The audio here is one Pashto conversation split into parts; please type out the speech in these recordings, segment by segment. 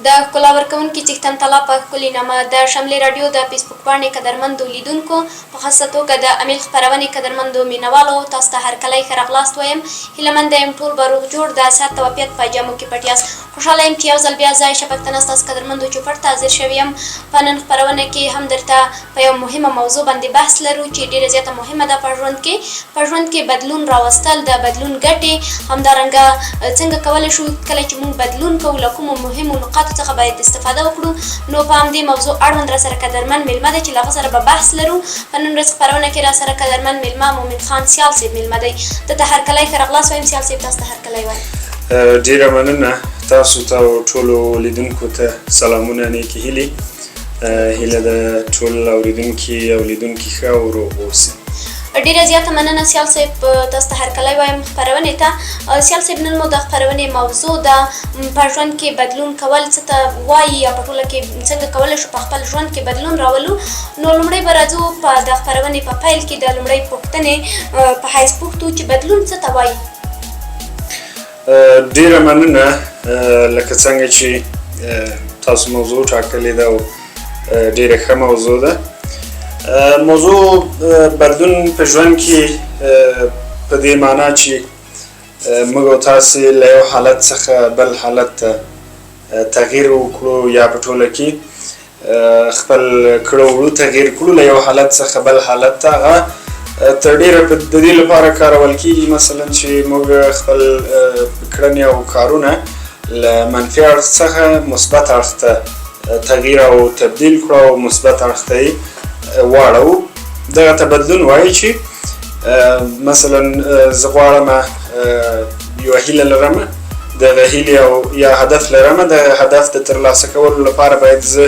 د ښکلا ورکوونکي څښتن طلا په ښکلي نامه د شملې راډیو د فیسبوک پاڼې قدرمندو لیدونکو په خاصه توګه د امیل خپرونې قدرمندو مینوالو تاسو ته هرکلی ښه راغلاست وایم. هیله یم ټول به روغ جوړ د صحت او عافیت په جامو کې پټ یاست. خوشحاله یم چې یو ځل بیا زه عایشه پښتنه ستاسو قدرمندو چوپړ ته حاضر شوې یم. په نن خپرونه کې هم درته په یو مهمه موضوع باندې بحث لرو چې ډېره زیاته مهمه ده په ژوند کې بدلون راوستل، د بدلون ګټې، همدارنګه څنګه کولی شو کله چې موږ بدلون کوو له کومو مهمو نقاطو څخه باید استفاده وکړو. نو په همدې موضوع اړوند راسره قدرمن میلمه دی چې له هغه سره به بحث لرو. په نن ورځ خپرونه کې راسره قدرمن میلمه مومن خان سیال صاحب میلمه دی. ده ته هرکلی ښه راغلاست وایم. سیال صاحب تاسو ته هرکلی وایم. ډېره مننه تاسو ته او ټولو لیدونکو ته سلامونه، نیکې هیلې. هیله ده ټول اورېدونکي او لیدونکي ښه او روغ اوسي. ډېره زیاته مننه سیال صاحب، تاسو ته هرکلی وایم خپرونې ته. سیال صاحب نن مو د خپرونې موضوع ده په ژوند کې بدلون کول څه ته وایي یا په ټوله کې څنګه کولی شو په خپل ژوند کې بدلون راولو. نو لومړی به راځو په د خپرونې په پیل کې د لومړۍ پوښتنې په حیث پوښتو چې بدلون څه ته وایي. ډېره مننه. لکه څنګه چې تاسو موضوع ټاکلې ده او ډېره ښه موضوع ده. موضوع بدلون په ژوند کې په دې معنا چې موږ او تاسې له یو حالت څخه بل حالت ته تغییر وکړو یا په ټوله کې خپل کړو وړو تغییر کړو له یو حالت څخه بل حالت ته. هغه تر ډېره د دې لپاره کارول کېږي مثلا چې موږ خپل کړنې او کارونه له منفي اړخ څخه مثبت اړخ ته تغییر او تبدیل کړو او مثبت اړخ ته یې واړو. دغه ته بدلون وایي چې مثلا زه غواړم یوه هیله لرم، دغه هیلې او یا هدف لرم، د هدف د ترلاسه کولو لپاره باید زه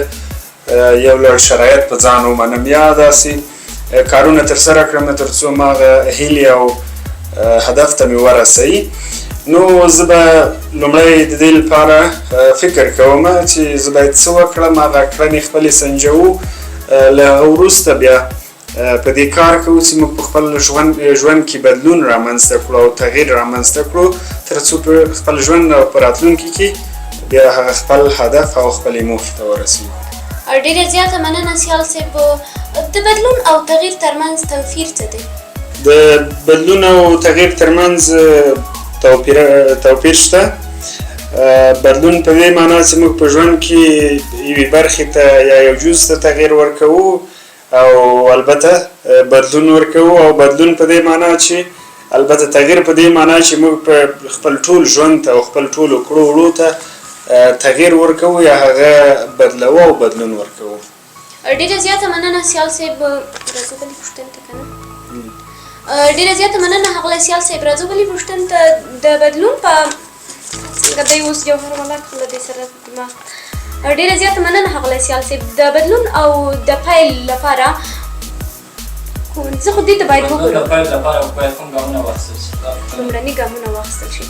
یو لړ شرایط په ځان ومنم یا داسې کارونه ترسره کړم تر څو ما هغه هیلې او هدف ته مې ورسوي. نو زه به لومړی د دې لپاره فکر کوم چې زه باید څه وکړم، هغه کړنې خپلې سنجوو. له هغه وروسته بیا په دې کار کوو چې موږ په خپل ژوند کې بدلون رامنځته کړو او تغییر رامنځته کړو تر څو په خپل ژوند او په راتلونکي کې بیا هغه خپل هدف او خپلې موخې ته ورسوو. ډېره زیاته مننه سیال صاحب. د بدلون او تغییر ترمنځ توپیر څه دی؟ د بدلون او تغییر ترمنځ توپیر شته. بدلون په دې معنا چې موږ په ژوند کې یوې برخې ته یا یو جز ته تغییر ورکوو او البته بدلون ورکوو، او بدلون په دې معنا چې البته تغییر په دې معنا چې موږ په خپل ټول ژوند ته او خپل ټولو کړو وړو ته تغییر ورکوو یا هغه بدلوو او بدلون ورکوو. ډېره زیاته مننه سیال صاحب. راځو بلې پوښتنې ته که نه؟ ډېره زیاته مننه ښاغلی سیال صاحب. راځو بلې پوښتنې ته. د بدلون په څنګه دی اوس جوهر ملک له دې سره دماغ. ډېره زیاته مننه ښاغلی سیال صاحب. د بدلون او د پیل لپاره زه خو دې ته باید وګورم د پیل لپاره باید کوم ګامونه واخیستل شي؟ لومړني ګامونه واخیستل شي.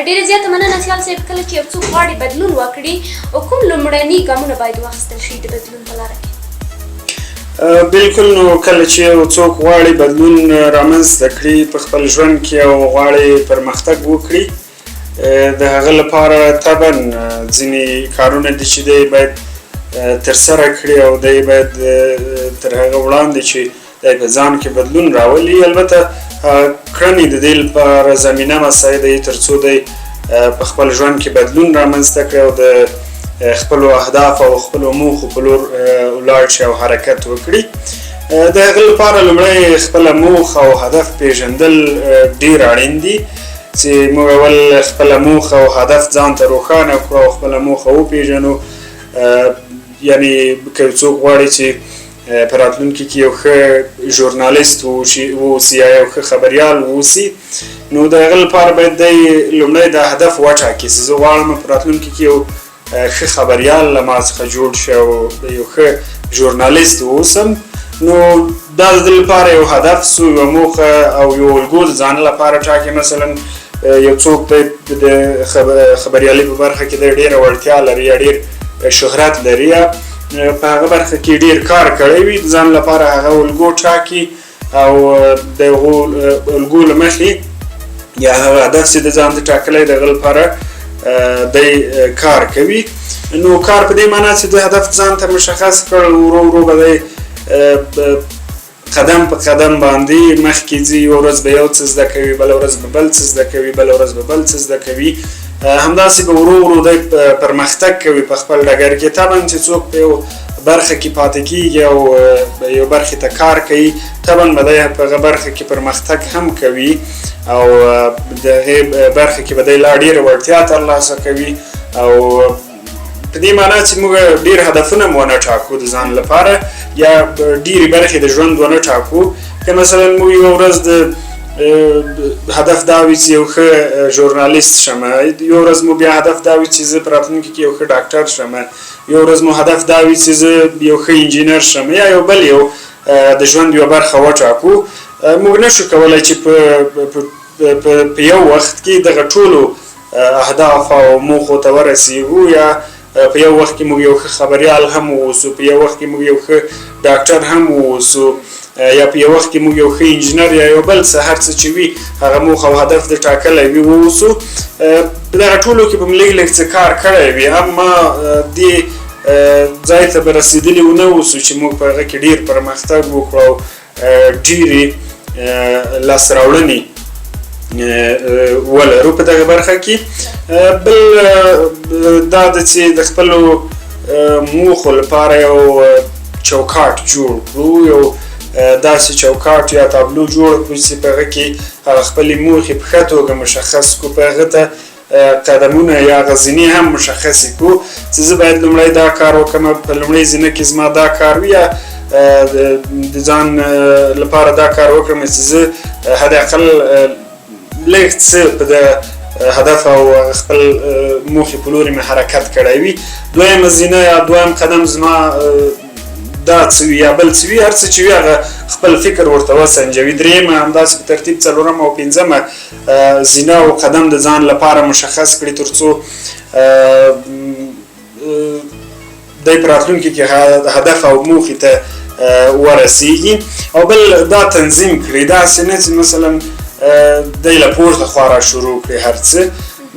ډېره زیاته مننه سیال صاحب. کله چې یو څوک غواړي بدلون وکړي کوم لومړني ګامونه باید واخیستل شي د بدلون په لاره کې؟ بالکل. نو کله چې یو څوک غواړي بدلون رامنځته کړي په خپل ژوند کې او غواړي پرمختګ وکړي، د هغه لپاره طبعا ځینې کارونه دي چې دی باید ترسره کړي او دی باید تر هغه وړاندې چې دی په ځان کې بدلون راولي. البته کړنې د دې لپاره زمینه مساعده وي تر څو دی په خپل ژوند کې بدلون رامنځته کړي او د خپلو اهداف او خپلو موخو په لور ولاړ شي او حرکت وکړي. د هغه لپاره لومړی خپله موخه او هدف پیژندل ډېر اړین دي چې موږ اول خپله موخه او هدف ځان ته روښانه کړو او خپله موخه وپېژنو. یعنې که یو څوک غواړي چې په راتلونکي کې یو ښه ژورنالیست واوسي یا یو ښه خبریال واوسي، نو د هغه لپاره باید دی لومړی د هدف وټاکي چې زه غواړم په راتلونکي کې یو ښه خبریال له ما څخه جوړ شي او یو ښه ژورنالیست واوسم. نو دا د دې لپاره یو هدف سو، یوه موخه او یو الګو د ځان لپاره ټاکي. مثلا یو څوک د خبریالۍ په برخه کې د ډېره وړتیا لري یا ډېر شهرت لري یا په هغه برخه کې ډېر کار کړی وي، د ځان لپاره هغه الګو ټاکي او د هغو الګو له مخې یا هغه هدف چې د ځان ته ټاکلی د هغه لپاره دی کار کوي. نو کار په دې معنا چې د هدف ځان ته مشخص کړ، ورو ورو به دی قدم په قدم باندې مخکې ځي. یوه ورځ به یو څه زده کوي، بله ورځ به بل څه زده کوي، بله ورځ به بل څه زده کوي. همداسې به ورو ورو دی پرمختګ کوي په خپل ډګر کې. طبعا چې څوک په یو برخه کې پاتې کېږي او یو برخې ته کار کوي، طبعا به دی په هغه برخه کې پرمختګ هم کوي او د هغې برخه کې به دی لا ډېره وړتیا ترلاسه کوي. او په دې معنا چې موږ ډېر هدفونه ونه ټاکو د ځان لپاره یا ډېرې برخې د ژوند ونه ټاکو. که مثلا موږ یوه ورځ د هدف دا وي چې یو ښه ژورنالیست شمه، یو ورځ مو بیا هدف دا وي چې زه په راتلونکي کې یو ښه ډاکټر شمه، یو ورځ مو هدف دا وي چې زه یو ښه انجینر شم یا یو بل یو د ژوند یوه برخه وټاکو. موږ نشو کولی چې په یو وخت کې دغه ټولو اهداف او موخو ته ورسیږو، یا په یو وخت کې موږ یو ښه خبریال هم واوسو، په یو وخت کې موږ یو ښه ډاکټر هم واوسو، یا په یو وخت کې موږ یو ښه انجینر یا یو بل څه هر څه چې وي هغه موخه او هدف د ټاکلی وي واوسو. په دغه ټولو کې به م لږ لږ څه کار کړی وي، اما دې ځای ته به رسېدلي ونه اوسو چې موږ په هغه کې ډېر پرمختګ وکړو او ډېرې لاسته راوړنې ولرو په دغه برخه کې. بل دا ده چې د خپلو موخو لپاره یو چوکاټ جوړ کړو، یو داسې چوکاټ یا تابلو جوړ کړو چې په هغه کې هغه خپلې موخې په ښه توګه مشخص کړو، په هغه ته قدمونه یا غزینې هم مشخصې کړو چې زه باید لومړی دا کار وکړم، په لومړۍ زینه کې زما دا کار وي، یا د ځان لپاره دا کار وکړم چې زه حداقل لږ څه په د هدف او خپل موخې په لوري مې حرکت کړی وي. دویمه زینه یا دویم قدم زما دا څه وي یا بل څه وي، هر څه چې وي هغه خپل فکر ورته وسنجوي. درېیمه همداسې په ترتیب څلورمه او پنځمه زینه او قدم د ځان لپاره مشخص کړي، تر څو دی په راتلونکي کې هدف او موخې ته ورسیږي. او بل دا تنظیم کړي، داسې نه چې مثلا دی له پورته خوا را شروع کړي هر څه.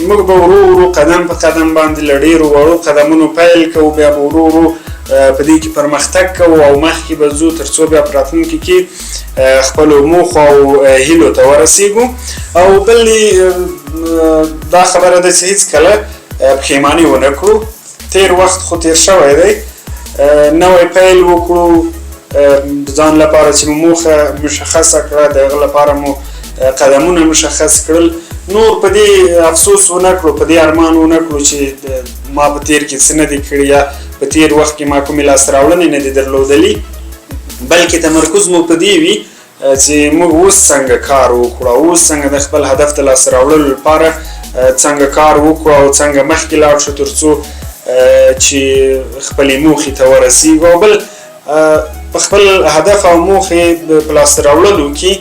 موږ به ورو ورو قدم په قدم باندې له ډېرو وړو قدمونو پیل کوو، بیا به ورو ورو په دې کې پرمختګ کوو او مخکې به ځو تر څو بیا په راتلونکي کې خپلو موخو او هیلو ته ورسیږو. او بل دا خبره ده چې هېڅکله پښیماني ونه کړو. تېر وخت خو تېر شوی دی، نوی پیل وکړو د ځان لپاره چې مو موخه مشخصه کړه، د هغه لپاره مو قدمونه مشخص کړل. نور په دې افسوس ونه کړو، په دې ارمان ونه کړو چې ما په تېر کې څه نه دي کړي یا په تېر وخت کې ما کومې لاسته راوړنې نه دي درلودلي، بلکې تمرکز مو په دې وي چې موږ اوس څنګه کار وکړو، اوس څنګه د خپل هدف ته لاسته راوړلو لپاره څنګه کار وکړو او څنګه مخکې لاړ شو تر څو چې خپلې موخې ته ورسیږو. او بل په خپل هدف او موخې په لاسته راوړلو کې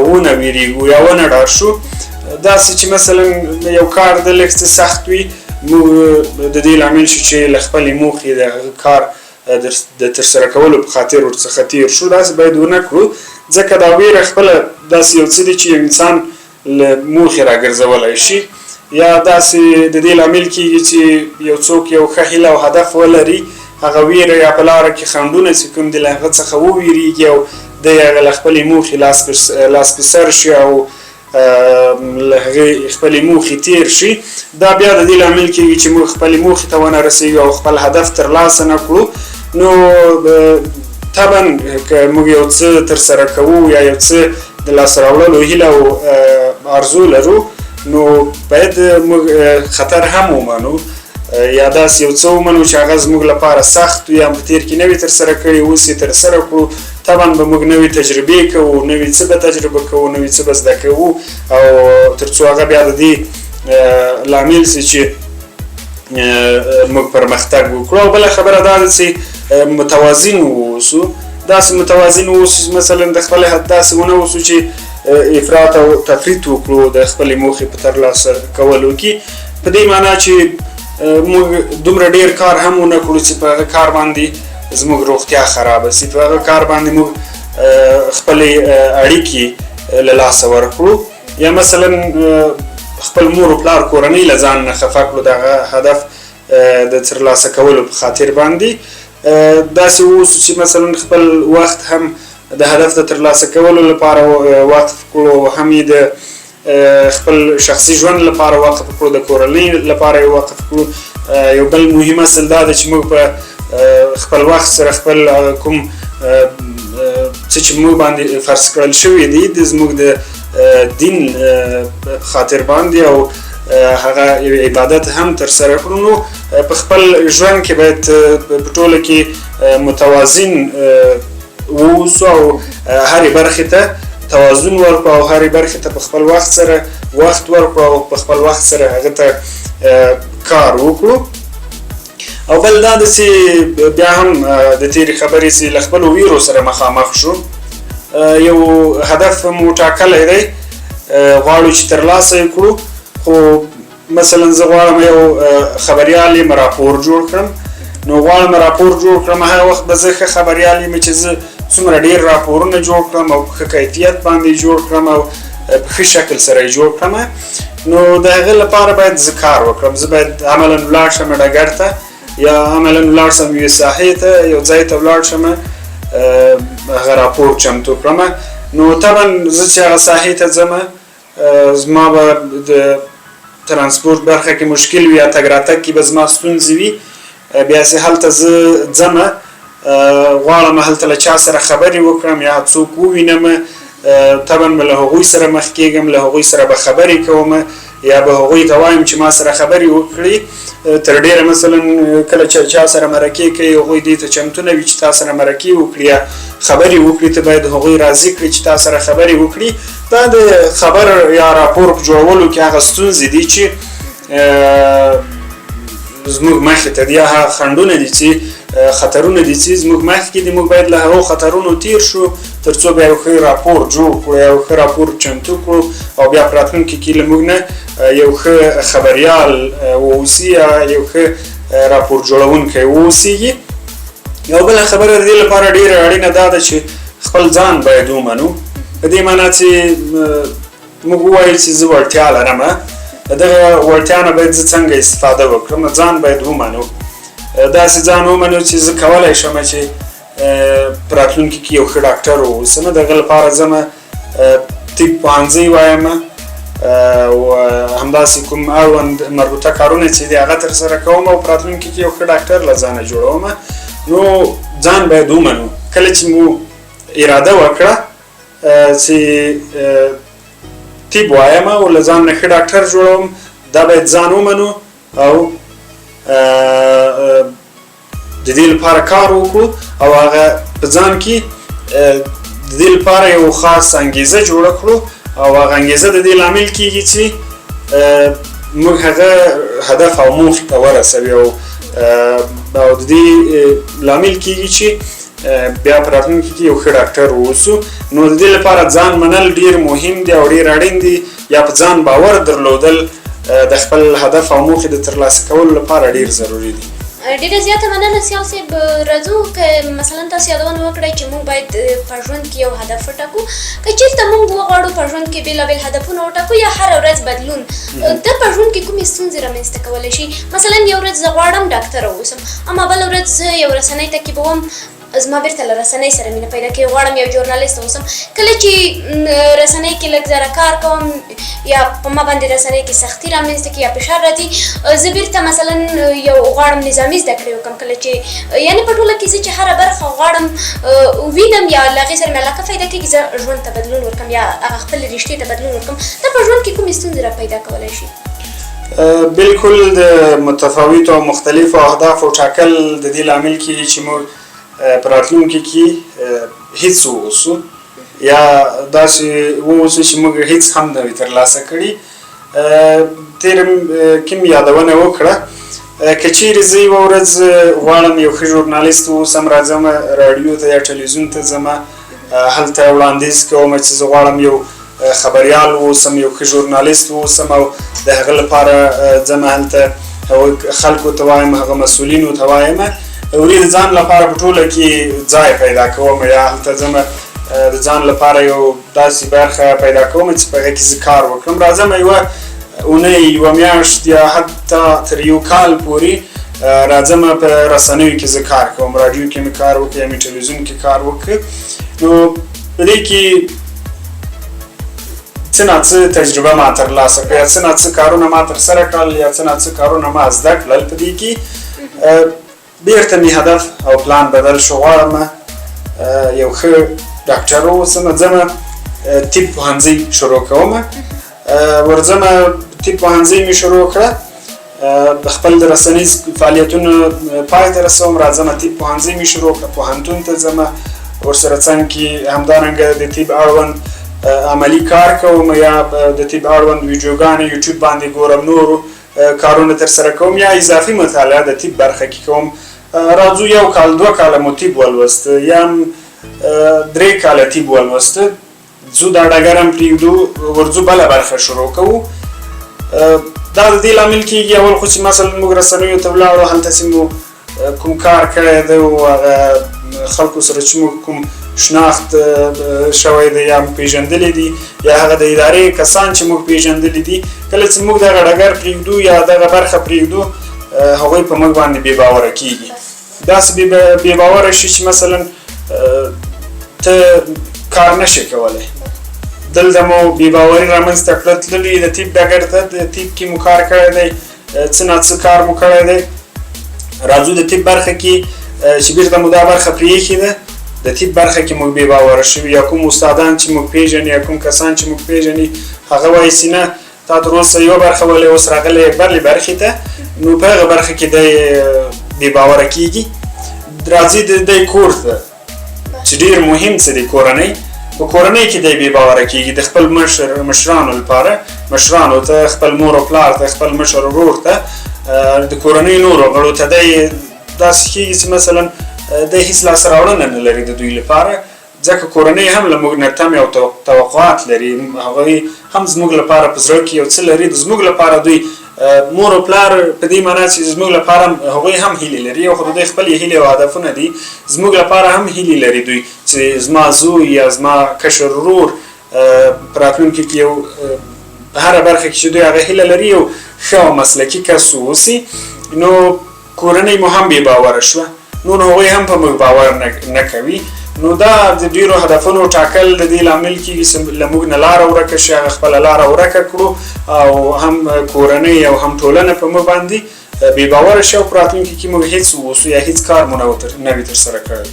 ونه ویریږو یا ونه ډار شو. داسې چې مثلا یو کار د لږ څه سخت وي، موږ د دې لامل شو چې له خپلې موخې د کار د ترسره کولو په خاطر ورڅخه تېر شو. داسې باید ونه کړو، ځکه دا ویره خپله داسې یو څه دی چې یو انسان له موخې راګرځولی شي، یا داسې د دې لامل کېږي چې یو څوک یو ښه هیله او هدف ولري، هغه ویره یا په لاره کې خنډونه چې کوم دي له هغه څخه وویریږي او دی هغه له خپلې موخې لاس په سر شي او له هغې خپلې موخې تېر شي. دا بیا د دې لامل کېږي چې موږ خپلې موخې ته ونه رسېږو او خپل هدف ترلاسه نه کړو. نو طبعا که موږ یو څه ترسره کوو یا یو څه د لاسته راوړلو هیله او آرزو لرو، نو باید موږ خطر هم ومنو یا داسې یو څه ومنو چې هغه زموږ لپاره سخت وي یا په تېر کې نه وي ترسره کړي، اوس یې ترسره کړو. طبعا به موږ نوې تجربې کوو، نوې څه به تجربه کوو، نوې څه به زده کوو، او تر څو هغه بیا د دې لامل سي چې موږ پرمختګ وکړو. او بله خبره دا ده چې متوازن واوسو. داسې متوازن واوسو مثلا د خپل داسې ونه اوسو چې افراط او تفریط وکړو د خپلې موخې په ترلاسه کولو کې، په دې معنا چې موږ دومره ډېر کار هم ونه کړو چې په هغه کار باندې زموږ روغتیا خرابه سي، په هغه کار باندې موږ خپلې اړیکې له لاسه ورکړو، یا مثلا خپل مور او پلار کورنۍ له ځان نه خفه کړو دغه هدف د ترلاسه کولو په خاطر باندې داسې واوسو چې مثلا خپل وخت هم د هدف د ترلاسه کولو لپاره وقف کړو، هم یې د خپل شخصي ژوند لپاره وقف کړو، د کورنۍ لپاره یې وقف کړو. یو بل مهم اصل دا ده چې موږ په خپل وخت سره خپل کوم څه چې موږ باندې فرض کړل شوي دي د زموږ د دین خاطر باندې او هغه یو عبادت هم ترسره کړو. نو په خپل ژوند کې باید په ټوله کې متوازن واوسو او هرې برخې ته توازن ورکړو او هرې برخې ته په خپل وخت سره وخت ورکړو او په خپل وخت سره هغه ته کار وکړو. او بل دا داسې بیا هم د تېرې خبرې چې له خپلو ویرو سره مخامخ شو. یو هدف مو ټاکلی دی غواړو چې ترلاسه یې کړو، خو مثلا زه غواړم یو خبریال یم راپور جوړ کړم. نو غواړم راپور جوړ کړم، هغه وخت به زه ښه خبریال یم چې زه څومره ډېر راپورونه جوړ کړم او ښه کیفیت باندې جوړ کړم او په ښه شکل سره یې جوړ کړم. نو د هغه لپاره باید زه کار وکړم. زه باید عملا ولاړ شم ډګر ته یا عملا ولاړ شم یوې ساحې ته، یو ځای ته ولاړ شم هغه راپور چمتو کړم. نو طبعا زه چې هغه ساحې ته ځم زما به د ترانسپورت برخه کې مشکل وي یا تګ راتګ کې به زما ستونزې وي. بیا چې هلته زه ځم غواړم هلته له چا سره خبرې وکړم یا څوک ووینم، طبعا به له هغوی سره مخ کېږم، له هغوی سره به خبرې کوم یا به هغوی ته وایم چې ما سره خبرې وکړي. تر ډېره مثلا کله چې چا سره مرکې کوي هغوی دې ته چمتو نه وي چې تا سره مرکې وکړي یا خبرې وکړي، ته باید هغوی راضي کړي چې تا سره خبرې وکړي. دا د خبر یا راپور په جوړولو کې هغه ستونزې دي چې زموږ مخې ته دي، هغه خنډونه دي چې خطرونه دي چې زموږ مخکې دي. موږ باید له هغو خطرونو تیر شو تر څو بیا یو ښه راپور جوړ کړو، یو ښه راپور چمتو کړو او بیا په راتلونکي کې له موږ نه یو ښه خبریال واوسي یا یو ښه راپور جوړونکی واوسیږي. یو بله خبره د دې لپاره ډېره اړینه دا ده چې خپل ځان باید ومنو. په دې معنا چې موږ ووایو چې زه وړتیا لرم، د دغه وړتیا نه باید زه څنګه استفاده وکړم. ځان باید ومنو، داسې ځان ومنو چې زه کولی شم چې په راتلونکي کې یو ښه ډاکټر واوسم. دغه لپاره ځم طب پوهنځی وایم او همداسې کوم اړوند مربوطه کارونه چې دي هغه ترسره کوم او په راتلونکي کې یو ښه ډاکټر له ځانه جوړوم. نو ځان باید ومنو. کله چې مو اراده وکړه چې طب وایم او له ځان نه ښه ډاکټر جوړوم، دا باید ځان ومنو او د دې لپاره کار وکړو او هغه په ځان کې د دې لپاره یو خاص انګیزه جوړه کړو او هغه انګیزه د دې لامل کېږي چې موږ هغه هدف او موخې ته ورسوي او د دې لامل کېږي چې بیا په راتلونکي کې یو ښه ډاکټر واوسو. نو د دې لپاره ځان منل ډېر مهم دی او ډېر اړین دی، یا په ځان باور درلودل د خپل هدف او موخې د ترلاسه کولو لپاره ډېر ضروري دي. ډېره زیاته مننه سیال صاحب. راځو که مثلا تاسو یادونه وکړئ چې موږ باید په ژوند کې یو هدف وټاکو. که چېرته موږ وغواړو په ژوند کې بېلابېل هدفونه وټاکو یا هره ورځ بدلون، د په ژوند کې کومې ستونزې رامنځته کولی شي؟ مثلا یو ورځ زه غواړم ډاکټره واوسم، اما بله ورځ زه یو رسنۍ تعقیبوم، زما بیرته له رسنۍ سره مینه پیدا کوي، غواړم یو ژورنالیست اوسم. کله چې رسنۍ کې لږ زره کار کوم یا په ما باندې رسنۍ کې سختي رامنځته کړي یا فشار راځي، زه بیرته مثلا یو غواړم نظامي زده کړې وکړم. کله چې یعنې په ټوله کې زه چې هره برخه غواړم ووینم یا له هغې سره مې علاقه پیدا کېږي، زه ژوند ته بدلون ورکړم یا هغه خپلې رشتې ته بدلون ورکړم. دا په ژوند کې کومې ستونزې را پیدا کولی شي؟ بالکل د متفاوتو او مختلفو اهدافو ټاکل د دې لامل کېږي چې موږ په راتلونکي کې هیڅ واوسو یا داسې واوسو چې موږ هیڅ هم نه وي ترلاسه کړي. تېره کې مې یادونه وکړه که چیرې زه یوه ورځ غواړم یو ښه ژورنالیست واوسم، راځم راډیو ته یا ټلویزیون ته ځم، هلته وړاندیز کوم چې زه غواړم یو خبریال واوسم، یو ښه ژورنالیست واوسم او د هغه لپاره ځم هلته خلکو ته وایم، هغه مسؤلینو ته وایم، وړي د ځان لپاره په ټوله کې ځای پیدا کوم یا هلته ځم د ځان لپاره یو داسې برخه پیدا کوم چې په هغې کې زه کار وکړم. راځم یوه اونۍ یوه میاشت یا حتی تر یو کال پورې راځم په رسنیو کې زه کار کوم، راډیو کې مې کار وکړ یا مې ټلویزیون کې کار وکړ. نو په دې کې څه نه څه تجربه ما ترلاسه کړه، یا څه نه څه کارونه ما ترسره کړل، یا څه نه څه کارونه ما زده کړل. په دې کې بېرته مې هدف او پلان بدل شو. غواړم یو ښه ډاکټر واوسم، ځمه طب پوهنځی شروع کوم. ورځم طب پوهنځی مې شروع کړه، خپل د رسنیز فعالیتونه پای ته رسوم. راځم طب پوهنځی مې شروع کړه، پوهنتون ته ځم، ورسره څنګه همدارنګه د طب اړوند عملی کار کوم، یا د طب اړوند ویډیوګانې یوټیوب باندې ګورم، نورو کارونه ترسره کوم، یا اضافي مطالعه د طب برخه کې کوم. راځو یو کال 2 کاله مو طب ولوسته، یا 3 کاله طب ولوسته، ځو دا ډګر هم پرېږدو، ورځو بله برخه شروع کوو. دا د دې لامل کېږي اول خو چې مثلا موږ رسنیو ته ولاړو، هلته چې مو کوم کار کړی دی او هغه خلکو سره چې موږ کوم شناخت شوی دی یا موږ پېژندلی دي، یا هغه د ادارې کسان چې موږ پېژندلی دي، کله چې موږ دغه ډګر پرېږدو یا دغه برخه پرېږدو، هغوی په موږ باندې بې باوره کېږي. داسې بې باوره شي چې مثلا ته کار نشي کولی. دلته مو بې باوري رامنځته کړه، تللي د طب ډګر ته، د طب کې مو کار کړی دی، څه نه څه کار مو کړی دی. راځو د طب برخه کې چې بېرته مو دا برخه پرېښې ده، د طب برخه کې موږ بې باوره شوي، یا کوم استادان چې موږ پېژني یا کوم کسان چې موږ پېژني، هغه وایي چې نه تا تر اوسه یوه برخه ولې اوس راغلی بلې برخې ته، نو په هغه برخه کې دی بې باوره کېږي. راځي د دی کور ته چې ډېر مهم څه دی کورنۍ. په کورنۍ کې دی بې باوره کېږي، د خپل مشرانو لپاره، مشرانو ته، خپل مور او پلار ته، خپل مشر ورور ته، د کورنۍ نورو غړو ته دی داسې کېږي چې مثلا دی هېڅ لاسته راوړنه نه لري د دوی لپاره، ځکه کورنۍ هم له موږ نه تمې او توقعات لري. هغوی هم زموږ لپاره په زړه کې یو څه لري، زموږ لپاره دوی مور او پلار په دې معنا چې زموږ لپاره هغوی هم هیلې لري، او خو د دوی خپلې هیلې او هدفونه دي. زموږ لپاره هم هیلې لري دوی چې زما زوی یا زما کشر ورور په راتلونکي کې یو په هره برخه کې چې دوی هغه هیله لري یو ښه او مسلکي کس واوسي. نو کورنۍ مو هم بې باوره شوه، نو هغوی هم په موږ باور نه کوي. نو دا د ډېرو هدفونو ټاکل د دې لامل کېږي چې له موږ نه لاره ورکه شي، هغه خپله لاره ورکه کړو، او هم کورنۍ او هم ټولنه په موږ باندې بې باوره شي، او په راتلونکي کې موږ هېڅ واوسو یا هېڅ کار مو نه وي ترسره کړی.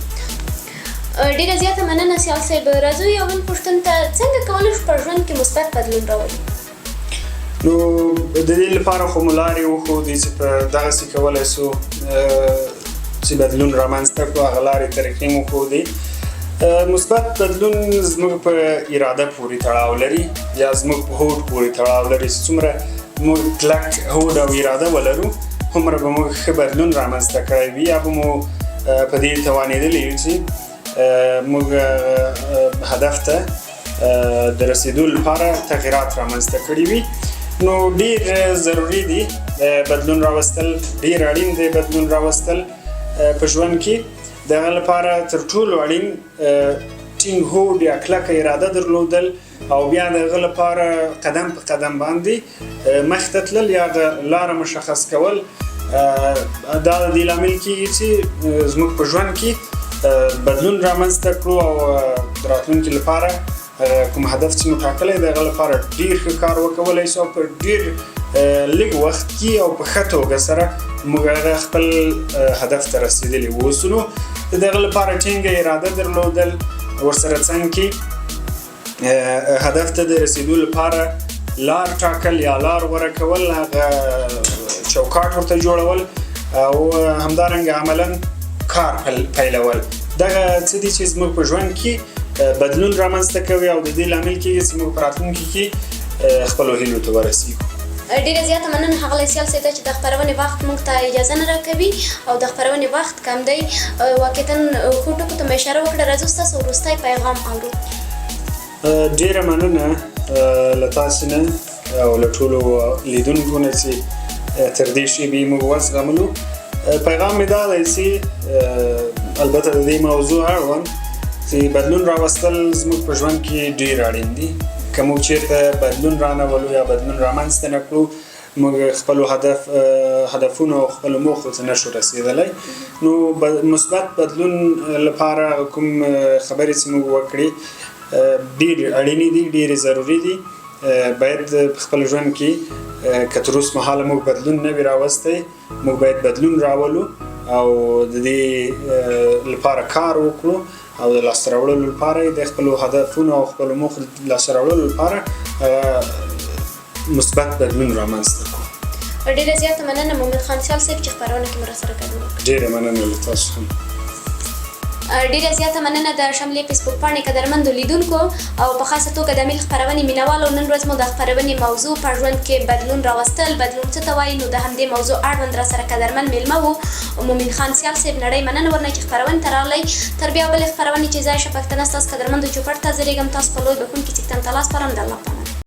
ډېره زیاته مننه سیال صاحب. راځو یو بل پوښتنې ته، څنګه کولی شو په ژوند کې مثبت بدلون راولو؟ نو د دې لپاره خو مو لارې وښودې چې په دغسې کولی شو چې بدلون رامنځته کړو، هغه لارې طریقې مو ښودې. مثبت بدلون زموږ په اراده پورې تړاو لري، یا زموږ په هوډ پورې تړاو لري. چې څومره موږ کلک هوډ او اراده ولرو، هومره به موږ ښه بدلون رامنځته کړی وي، یا به مو په دې توانېدلی یو چې موږ هدف ته د رسېدو لپاره تغییرات رامنځته کړي وي. نو ډېر ضروري دي بدلون راوستل، ډېر اړین دی بدلون راوستل په ژوند کې. د هغه لپاره تر ټولو اړین ټینګ هوډ یا کلکه اراده درلودل، او بیا د هغه لپاره قدم په قدم باندې مخې ته تلل یا د لاره مشخص کول. دا د دې لامل کېږي چې زموږ په ژوند کې بدلون رامنځته کړو، او د راتلونکي لپاره کوم هدف چې مو ټاکلی د هغه لپاره ډېر ښه کار وکولی شو، او په ډېر لږ وخت کې او په ښه توګه سره موږ هغه خپل هدف ته رسېدلي واوسو. نو د هغه لپاره ټینګه اراده درلودل، ورسره څنګ کې هدف ته د رسېدو لپاره لار ټاکل یا لار غوره کول، هغه چوکاټ ورته جوړول، او همدارنګه عملا کار پیلول. دغه څه دي چې زموږ په ژوند کې بدلون رامنځته کوي، او د دې لامل کېږي چې موږ په راتلونکي کې خپلو هیلو ته ورسېږو. ډېره زیاته مننه ښاغلی سیال صاحب چې د خپرونې وخت موږ ته اجازه نه راکوي، او د خپرونې وخت کم دی. واقعتاً ښو ټکو ته مو اشاره وکړه. راځو ستاسو وروستی پیغام اورو. ډېره مننه له تاسې نه او له ټولو لیدونکو نه چې تر دې شېبې موږ وزغملو. پیغام مې دا دی چې البته د دې موضوع اړوند چې بدلون راوستل زموږ په ژوند کې ډېر اړین دي. که موږ چېرته بدلون رانولو یا بدلون رامنځته نه کړو موږ خپلو هدفونو او خپلو موخو ته نشو رسېدلی نو مثبت بدلون لپاره کوم خبرې چې موږ وکړې ډېر اړینې دي ډېرې ضروري دي باید په خپل ژوند کې که تر اوسه مهاله موږ بدلون نه وي راوستی موږ باید بدلون راولو او د دې لپاره کار وکړو او د لاسته راوړلو لپاره د خپلو هدفونو او خپلو موخو لاسته راوړلو لپاره مثبت بدلون رامنځته کړو. ډېره زیاته مننه مومن خان خیال صاحب چې خپرونه کې مو راسره ګډون وکړ. ډېره مننه له تاسو هم. ډیره زیاته مننه د شملې فیسبوک پاڼې قدرمندو لیدونکو او په خاصه توګه د امیل خپرونې مینوالو. نن ورځ مو د خپرونې موضوع په ژوند کې بدلون راوستل بدلون څه ته وایي نو د همدې موضوع اړوند راسره قدرمن میلمه وو مومن خان سیال صاحب. نړۍ مننه ورنه چې خپرونې ته راغلی. تر بیا بلې خپرونې چې ځای شه پښتنه ستاسو قدرمندو چوپړ ته زه لیږم تاسو په لوی بښونکي څښتن ته لاس پرم د الله په امان.